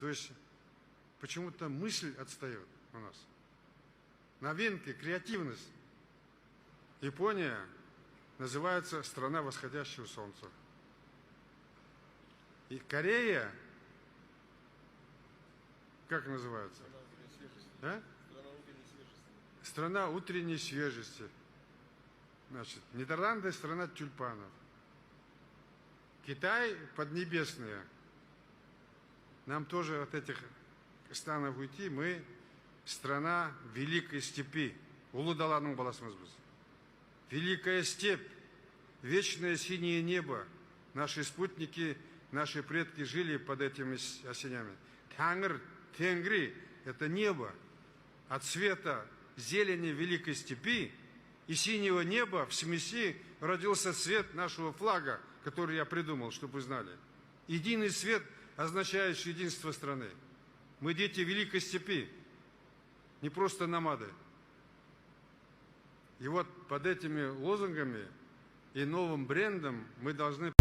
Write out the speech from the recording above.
То есть почему-то мысль отстает у нас. Новинки, креативность. Япония называется страна восходящего солнца. И Корея, как называется? Страна утренней свежести. Значит, Нидерланды — страна тюльпанов. Китай — поднебесные. Нам тоже от этих странах уйти. Мы страна великой степи. Улудаланың баласымыз біз. Великая степь, вечное синее небо. Наши спутники, наши предки жили под этими осенями. Тангр, Тенгри — это небо. От цвета зелени великой степи и синего неба в смеси родился цвет нашего флага, который я придумал, чтобы вы знали. Единый цвет, означающий единство страны. Мы дети великой степи, не просто намады. И вот под этими лозунгами и новым брендом мы должны